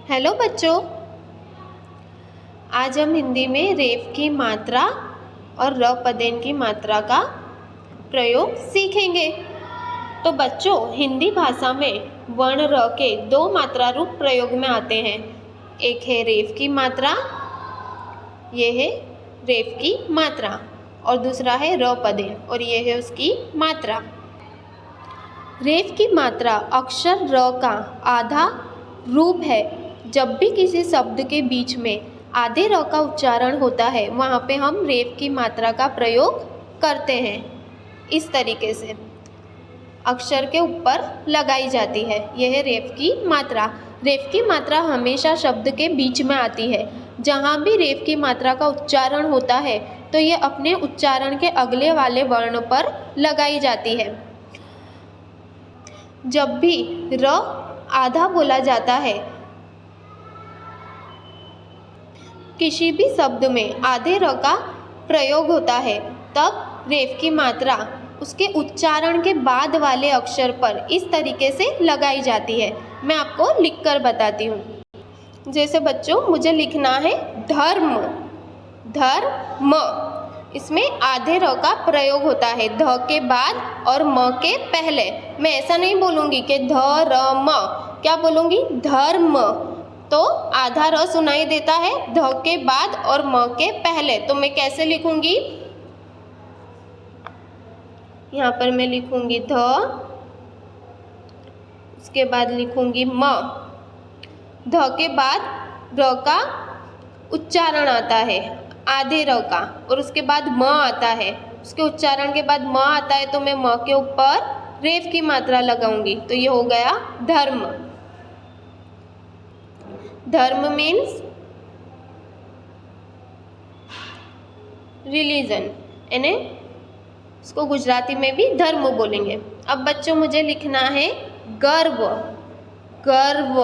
Hello बच्चों, आज हम हिंदी में रेफ की मात्रा और र पदेन की मात्रा का प्रयोग सीखेंगे। तो बच्चों, हिंदी भाषा में वर्ण र के दो मात्रा रूप प्रयोग में आते हैं। एक है रेफ की मात्रा, ये है रेफ की मात्रा, और दूसरा है र पदेन और ये है उसकी मात्रा। रेफ की मात्रा अक्षर र का आधा रूप है। जब भी किसी शब्द के बीच में आधे र का उच्चारण होता है, वहाँ पे हम रेफ की मात्रा का प्रयोग करते हैं। इस तरीके से अक्षर के ऊपर लगाई जाती है, यह है रेफ की मात्रा। रेफ की मात्रा हमेशा शब्द के बीच में आती है। जहाँ भी रेफ की मात्रा का उच्चारण होता है, तो ये अपने उच्चारण के अगले वाले वर्ण पर लगाई जाती है। जब भी र आधा बोला जाता है, किसी भी शब्द में आधे र का प्रयोग होता है, तब रेफ की मात्रा उसके उच्चारण के बाद वाले अक्षर पर इस तरीके से लगाई जाती है। मैं आपको लिखकर बताती हूँ। जैसे बच्चों, मुझे लिखना है धर्म, धर्म। इसमें आधे र का प्रयोग होता है, ध के बाद और म के पहले। मैं ऐसा नहीं बोलूँगी कि ध र म, क्या बोलूँगी? धर्म। तो आधा र सुनाई देता है ध के बाद और म के पहले, तो मैं कैसे लिखूंगी? यहाँ पर मैं लिखूंगी ध, उसके बाद लिखूंगी म। ध के बाद र का उच्चारण आता है आधे र का, और उसके बाद म आता है। उसके उच्चारण के बाद म आता है, तो मैं म के ऊपर रेफ की मात्रा लगाऊंगी, तो ये हो गया धर्म। धर्म मीन्स रिलीजन, यानी इसको गुजराती में भी धर्म बोलेंगे। अब बच्चों, मुझे लिखना है गर्व, गर्व।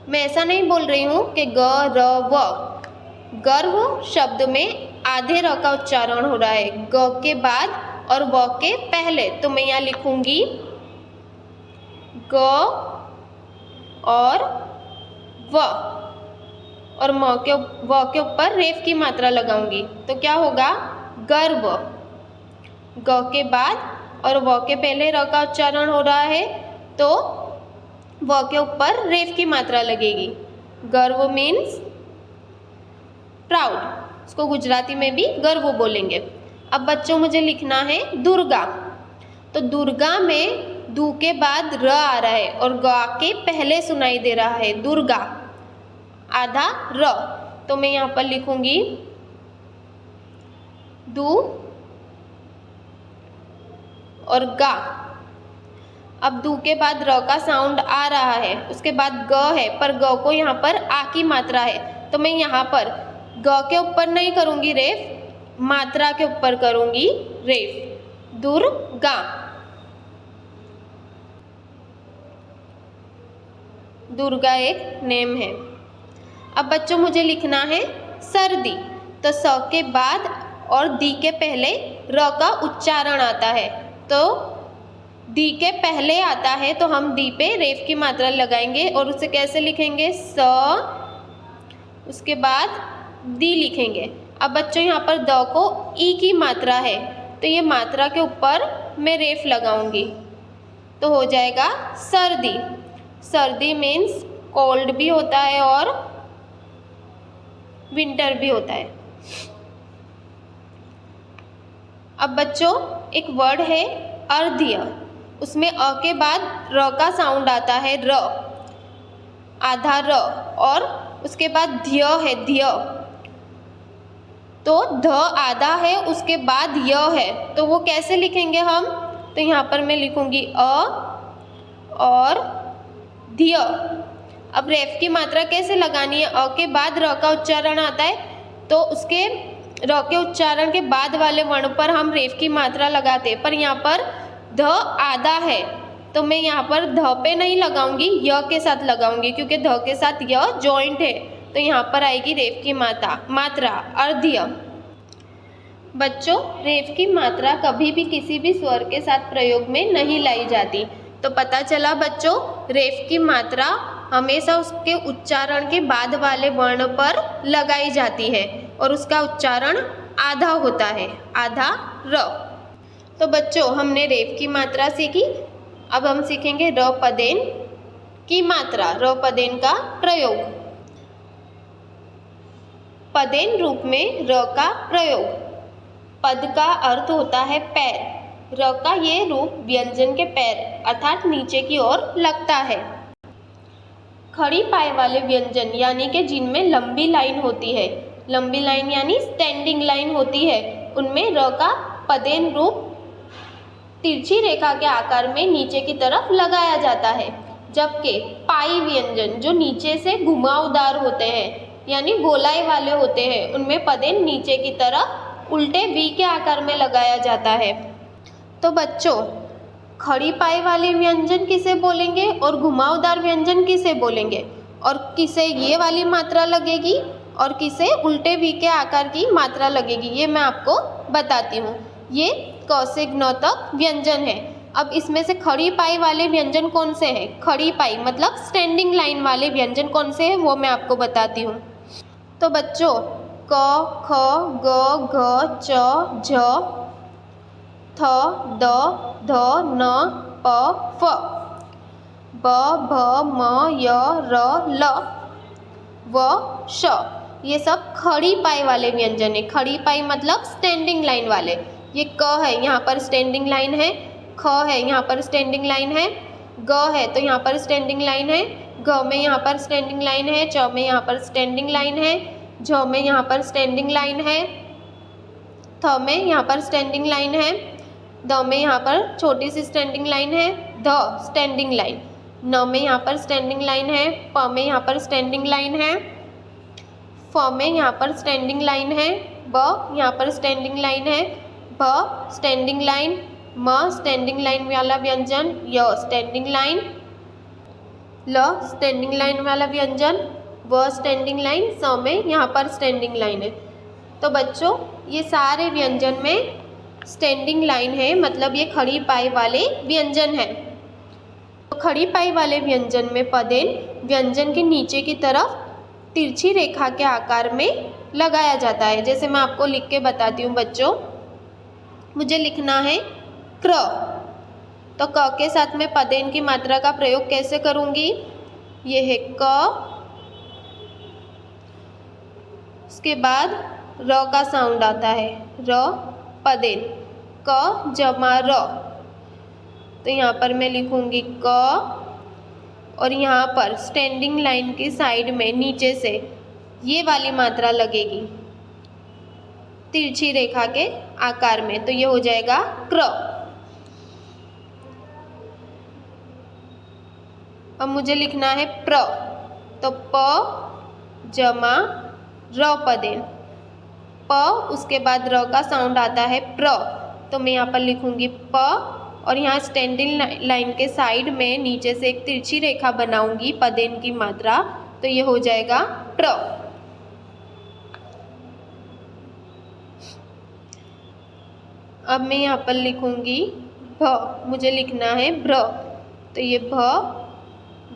मैं ऐसा नहीं बोल रही हूँ कि ग र व। गर्व शब्द में आधे र का उच्चारण हो रहा है, ग के बाद और व के पहले, तो मैं यहाँ लिखूंगी ग और व, और व के ऊपर रेफ की मात्रा लगाऊंगी, तो क्या होगा? गर्व। ग के बाद और व के पहले र का उच्चारण हो रहा है, तो व के ऊपर रेफ की मात्रा लगेगी। गर्व मीन्स प्राउड, इसको गुजराती में भी गर्व बोलेंगे। अब बच्चों, मुझे लिखना है दुर्गा। तो दुर्गा में दू के बाद र आ रहा है और गा के पहले सुनाई दे रहा है, दुर्गा आधा र, तो मैं यहाँ पर लिखूंगी दू और गा। अब दू के बाद र का साउंड आ रहा है, उसके बाद ग है, पर ग को यहाँ पर आ की मात्रा है, तो मैं यहाँ पर ग के ऊपर नहीं करूँगी रेफ, मात्रा के ऊपर करूँगी रेफ, दुर्गा। दुर्गा एक नेम है। अब बच्चों, मुझे लिखना है सर्दी। तो स के बाद और दी के पहले र का उच्चारण आता है, तो दी के पहले आता है, तो हम दी पे रेफ की मात्रा लगाएंगे और उसे कैसे लिखेंगे? स, उसके बाद दी लिखेंगे। अब बच्चों, यहाँ पर द को ई की मात्रा है, तो ये मात्रा के ऊपर मैं रेफ लगाऊंगी, तो हो जाएगा सर्दी। सर्दी मीन्स कोल्ड भी होता है और विंटर भी होता है। अब बच्चों, एक वर्ड है अर्ध्य, उसमें अ के बाद र का साउंड आता है, र आधा र, और उसके बाद ध्य है, ध्य। तो ध आधा है, उसके बाद य है, तो वो कैसे लिखेंगे हम? तो यहाँ पर मैं लिखूंगी अ और ध्य। अब रेफ की मात्रा कैसे लगानी है? अ के बाद र का उच्चारण आता है, तो उसके र के उच्चारण के बाद वाले वर्ण पर हम रेफ की मात्रा लगाते हैं, पर यहाँ पर ध आधा है, तो मैं यहाँ पर ध पे नहीं लगाऊंगी, य के साथ लगाऊंगी, क्योंकि ध के साथ य जॉइंट है, तो यहाँ पर आएगी रेफ की मात्रा अर्ध्य। बच्चों, रेफ की मात्रा कभी भी किसी भी स्वर के साथ प्रयोग में नहीं लाई जाती। तो पता चला बच्चों, रेफ की मात्रा हमेशा उसके उच्चारण के बाद वाले वर्ण पर लगाई जाती है और उसका उच्चारण आधा होता है, आधा र। तो बच्चों हमने रेफ की मात्रा सीखी। अब हम सीखेंगे र पदेन की मात्रा, र पदेन का प्रयोग। पदेन रूप में र का प्रयोग। पद का अर्थ होता है पैर। र का ये रूप व्यंजन के पैर अर्थात नीचे की ओर लगता है। खड़ी पाए वाले व्यंजन यानी कि जिनमें लंबी लाइन होती है, लंबी लाइन यानी स्टैंडिंग लाइन होती है, उनमें र का पदेन रूप तिरछी रेखा के आकार में नीचे की तरफ लगाया जाता है। जबकि पाई व्यंजन जो नीचे से घुमावदार होते हैं यानी गोलाई वाले होते हैं, उनमें पदेन नीचे की तरफ उल्टे वी के आकार में लगाया जाता है। तो बच्चों खड़ी पाई वाले व्यंजन किसे बोलेंगे और घुमावदार व्यंजन किसे बोलेंगे, और किसे ये वाली मात्रा लगेगी और किसे उल्टे वी के आकार की मात्रा लगेगी, ये मैं आपको बताती हूँ। ये क से ज्ञ तक व्यंजन है। अब इसमें से खड़ी पाई वाले व्यंजन कौन से हैं? खड़ी पाई मतलब स्टैंडिंग लाइन वाले व्यंजन कौन से हैं वो मैं आपको बताती हूँ। तो बच्चों क, ख, ग, घ, च, झ, थ, द, ध, न, प, फ, ब, भ, म, य, र, ल, व, श, ये सब खड़ी पाई वाले व्यंजन है। खड़ी पाई मतलब स्टैंडिंग लाइन वाले। ये क है, यहाँ पर स्टैंडिंग लाइन है। ख है, यहाँ पर स्टैंडिंग लाइन है। ग है तो यहाँ पर स्टैंडिंग लाइन है। घ में यहाँ पर स्टैंडिंग लाइन है। च में यहाँ पर स्टैंडिंग लाइन है। झ में यहाँ पर स्टैंडिंग लाइन है। थ में यहाँ पर स्टैंडिंग लाइन है। द में यहाँ पर छोटी सी स्टैंडिंग लाइन है, ध स्टैंडिंग लाइन। न में यहाँ पर स्टैंडिंग लाइन है। प में यहाँ पर स्टैंडिंग लाइन है। फ में यहाँ पर स्टैंडिंग लाइन है। ब यहाँ पर स्टैंडिंग लाइन है। भ स्टैंडिंग लाइन। म स्टैंडिंग लाइन वाला व्यंजन। य स्टैंडिंग लाइन। ल स्टैंडिंग लाइन वाला व्यंजन। व स्टैंडिंग लाइन। स में यहाँ पर स्टैंडिंग लाइन है। तो बच्चों ये सारे व्यंजन में स्टैंडिंग लाइन है, मतलब ये खड़ी पाई वाले व्यंजन है। तो खड़ी पाई वाले व्यंजन में पदेन व्यंजन के नीचे की तरफ तिरछी रेखा के आकार में लगाया जाता है। जैसे मैं आपको लिख के बताती हूँ बच्चों, मुझे लिखना है क्र, तो क के साथ में पदेन की मात्रा का प्रयोग कैसे करूँगी? ये है क, उसके बाद र का साउंड आता है, र पदेन, क जमा र। तो यहाँ पर मैं लिखूँगी क और यहाँ पर स्टैंडिंग लाइन की साइड में नीचे से ये वाली मात्रा लगेगी तिरछी रेखा के आकार में, तो ये हो जाएगा क्र। अब मुझे लिखना है प्र, तो प जमा र पदेन, प उसके बाद र का साउंड आता है प्र, तो मैं यहाँ पर लिखूँगी प और यहाँ स्टैंडिंग लाइन के साइड में नीचे से एक तिरछी रेखा बनाऊंगी पदेन की मात्रा, तो ये हो जाएगा प्र। अब मैं यहाँ पर लिखूँगी भ, मुझे लिखना है भ्र, तो ये भ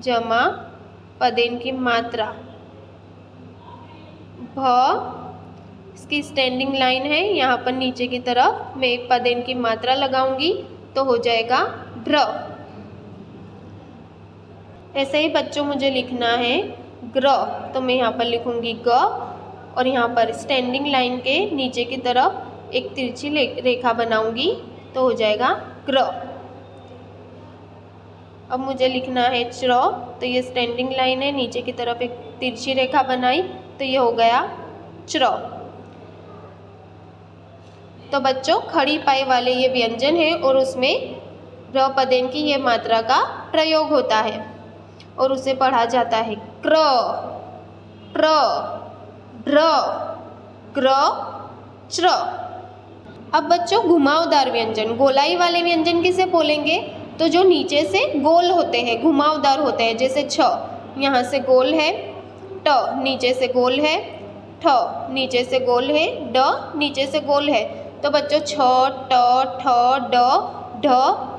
जमा पदेन की मात्रा, भ इसकी स्टैंडिंग लाइन है, यहाँ पर नीचे की तरफ मैं एक पदेन की मात्रा लगाऊंगी तो हो जाएगा भ्र। ऐसे ही बच्चों मुझे लिखना है ग्र, तो मैं यहाँ पर लिखूँगी ग और यहाँ पर स्टैंडिंग लाइन के नीचे की तरफ एक तिरछी रेखा बनाऊंगी तो हो जाएगा ग्र। अब मुझे लिखना है च्र, तो ये स्टैंडिंग लाइन है, नीचे की तरफ एक तिरछी रेखा बनाई तो ये हो गया च्र। तो बच्चों खड़ी पाई वाले ये व्यंजन है और उसमें र पदेन की ये मात्रा का प्रयोग होता है और उसे पढ़ा जाता है क्र, प्र, भ्र, ग्र, च्र। अब बच्चों घुमावदार व्यंजन, गोलाई वाले व्यंजन किसे बोलेंगे? तो जो नीचे से गोल होते हैं, घुमावदार होते हैं, जैसे छ यहाँ से गोल है, ट नीचे से गोल है, ठ नीचे से गोल है, ड नीचे से गोल है। तो बच्चों छ, ट, ठ, ड, ढ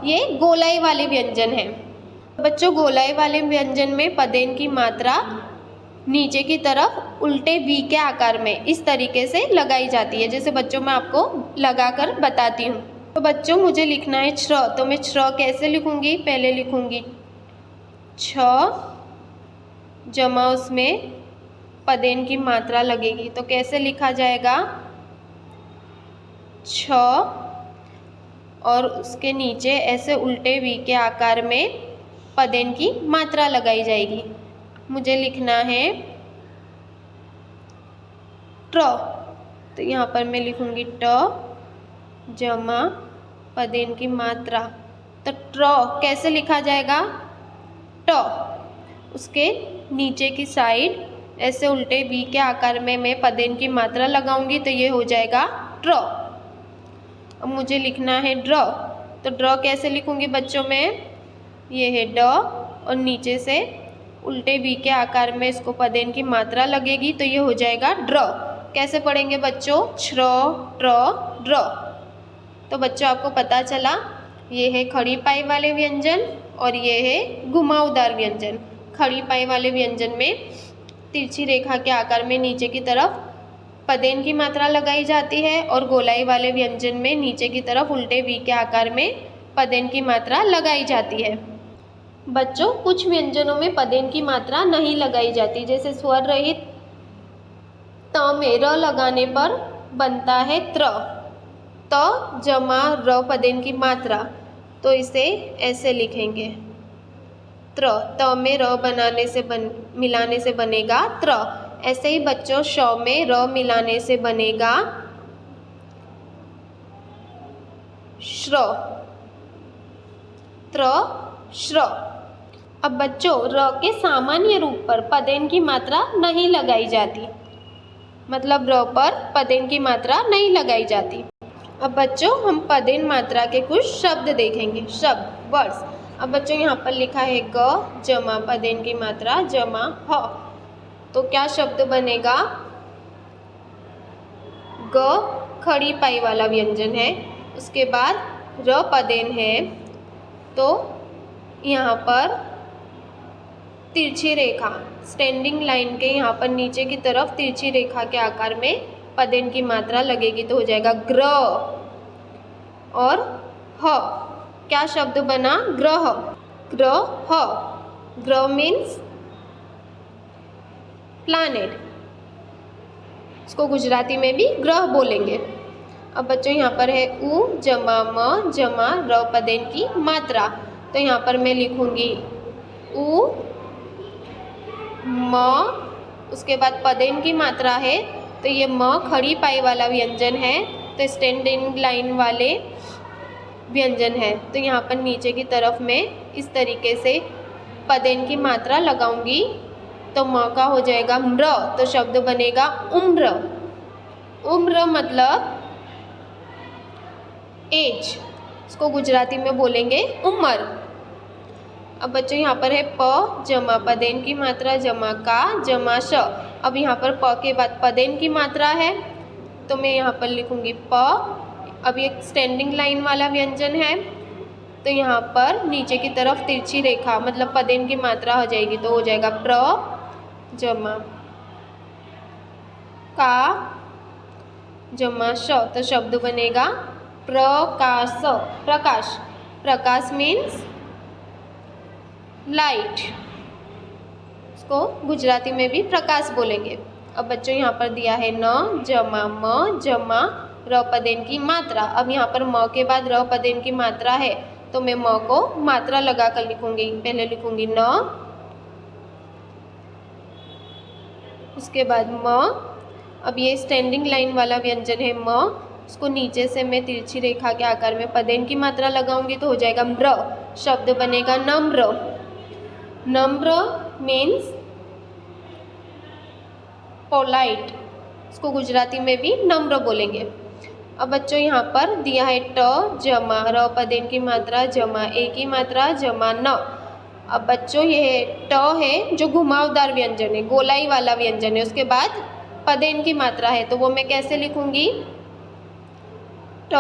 ये गोलाई वाले व्यंजन हैं। बच्चों गोलाई वाले व्यंजन में पदेन की मात्रा नीचे की तरफ उल्टे वी के आकार में इस तरीके से लगाई जाती है। जैसे बच्चों मैं आपको लगाकर बताती हूँ। तो बच्चों मुझे लिखना है छ, तो मैं छ कैसे लिखूँगी? पहले लिखूँगी छ जमा उसमें पदेन की मात्रा लगेगी, तो कैसे लिखा जाएगा? छ और उसके नीचे ऐसे उल्टे वी के आकार में पदेन की मात्रा लगाई जाएगी। मुझे लिखना है ट, तो यहाँ पर मैं लिखूँगी ट जमा पदेन की मात्रा। तो ट्र कैसे लिखा जाएगा? ट, उसके नीचे की साइड ऐसे उल्टे वी के आकार में मैं पदेन की मात्रा लगाऊंगी, तो ये हो जाएगा ट्र। अब मुझे लिखना है ड्र, तो ड्र कैसे लिखूँगी बच्चों में? ये है ड और नीचे से उल्टे वी के आकार में इसको पदेन की मात्रा लगेगी, तो ये हो जाएगा ड्र। कैसे पढ़ेंगे बच्चों? छ्र ट्र ड्र। तो बच्चों आपको पता चला, ये है खड़ी पाई वाले व्यंजन और ये है घुमावदार व्यंजन। खड़ी पाई वाले व्यंजन में तिरछी रेखा के आकार में नीचे की तरफ पदेन की मात्रा लगाई जाती है और गोलाई वाले व्यंजन में नीचे की तरफ उल्टे वी के आकार में पदेन की मात्रा लगाई जाती है। बच्चों कुछ व्यंजनों में पदेन की मात्रा नहीं लगाई जाती, जैसे स्वर रहित त में र लगाने पर बनता है त्र, त जमा र पदेन की मात्रा, तो इसे ऐसे लिखेंगे त्र। त में र बनाने से मिलाने से बनेगा त्र। ऐसे ही बच्चों श में र मिलाने से बनेगा श्र, त्र श्र। अब बच्चों र के सामान्य रूप पर पदेन की मात्रा नहीं लगाई जाती, मतलब र पर पदेन की मात्रा नहीं लगाई जाती। अब बच्चों हम पदेन मात्रा के कुछ शब्द देखेंगे, शब्द वर्ड्स। अब बच्चों यहाँ पर लिखा है ग जमा पदेन की मात्रा जमा ह, तो क्या शब्द बनेगा? ग खड़ी पाई वाला व्यंजन है, उसके बाद र पदेन है, तो यहाँ पर तिरछी रेखा स्टैंडिंग लाइन के यहाँ पर नीचे की तरफ तिरछी रेखा के आकार में पदेन की मात्रा लगेगी, तो हो जाएगा ग्र। और ह क्या शब्द बना? ग्रह, ग्रह। ग्रह मीन्स प्लैनेट, इसको गुजराती में भी ग्रह बोलेंगे। अब बच्चों यहाँ पर है उ जमा म जमा र पदेन की मात्रा, तो यहाँ पर मैं लिखूँगी उ म, उसके बाद पदेन की मात्रा है, तो ये म खड़ी पाई वाला व्यंजन है, तो स्टैंडिंग लाइन वाले व्यंजन है, तो यहाँ पर नीचे की तरफ मैं इस तरीके से पदेन की मात्रा लगाऊंगी, तो म का हो जाएगा म्र, तो शब्द बनेगा उम्र। उम्र मतलब एज, इसको गुजराती में बोलेंगे उम्र। अब बच्चों यहाँ पर है प जमा पदेन की मात्रा जमा का जमा श। अब यहाँ पर प के बाद पदेन की मात्रा है, तो मैं यहाँ पर लिखूँगी प। अब ये स्टैंडिंग लाइन वाला व्यंजन है, तो यहाँ पर नीचे की तरफ तिरछी रेखा मतलब पदेन की मात्रा हो जाएगी, तो हो जाएगा प्र जमा का जमा श, तो शब्द बनेगा प्रकाश। प्रकाश, प्रकाश मीन्स लाइट, इसको गुजराती में भी प्रकाश बोलेंगे। अब बच्चों यहाँ पर दिया है न जमा म जमा र पदेन की मात्रा। अब यहाँ पर म के बाद र पदेन की मात्रा है, तो मैं म को मात्रा लगा कर लिखूँगी। पहले लिखूँगी न, उसके बाद म। अब ये स्टैंडिंग लाइन वाला व्यंजन है म, उसको नीचे से मैं तिरछी रेखा के आकार में पदेन की मात्रा लगाऊंगी, तो हो जाएगा म्र। शब्द बनेगा नम्र। नम्र मीन्स पोलाइट, इसको गुजराती में भी नम्र बोलेंगे। अब बच्चों यहाँ पर दिया है ट जमा र पदेन की मात्रा जमा ए की मात्रा जमा न। अब बच्चों ये ट है जो घुमावदार व्यंजन है, गोलाई वाला व्यंजन है, उसके बाद पदेन की मात्रा है, तो वो मैं कैसे लिखूँगी? ट,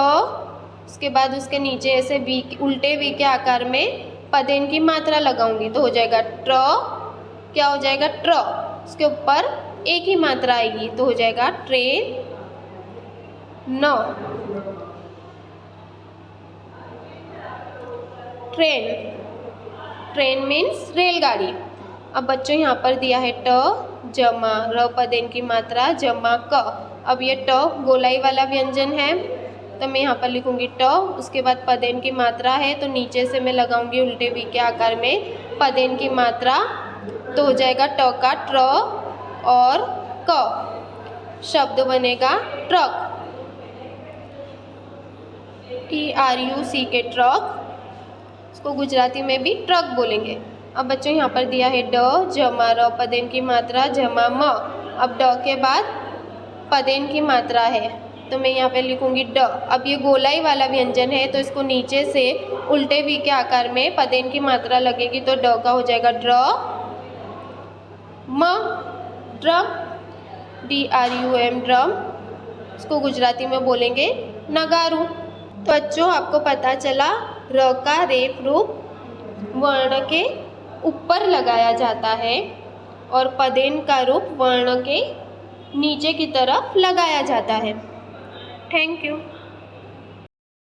उसके बाद उसके नीचे ऐसे वी, उल्टे वी के आकार में पदेन की मात्रा लगाऊंगी तो हो जाएगा ट्र, क्या हो जाएगा ट्र, उसके ऊपर एक ही मात्रा आएगी तो हो जाएगा ट्रेन न, ट्रेन, ट्रेन मीन्स रेलगाड़ी। अब बच्चों यहाँ पर दिया है ट जमा र पदेन की मात्रा जमा क। अब ये ट गोलाई वाला व्यंजन है तो मैं यहाँ पर लिखूंगी ट, उसके बाद पदेन की मात्रा है तो नीचे से मैं लगाऊंगी उल्टे वी के आकार में पदेन की मात्रा तो हो जाएगा ट का ट्र और क, शब्द बनेगा ट्रक, TRUCK ट्रक, इसको गुजराती में भी ट्रक बोलेंगे। अब बच्चों यहाँ पर दिया है ड जमा र पदेन की मात्रा जमा म। अब ड के बाद पदेन की मात्रा है तो मैं यहाँ पे लिखूंगी ड। अब ये गोलाई वाला व्यंजन है तो इसको नीचे से उल्टे वी के आकार में पदेन की मात्रा लगेगी तो ड का हो जाएगा ड्र म, ड्रम, DRUM ड्रम, इसको गुजराती में बोलेंगे नगारू। तो बच्चों आपको पता चला र का रेफ रूप वर्ण के ऊपर लगाया जाता है और पदेन का रूप वर्ण के नीचे की तरफ लगाया जाता है। Thank you.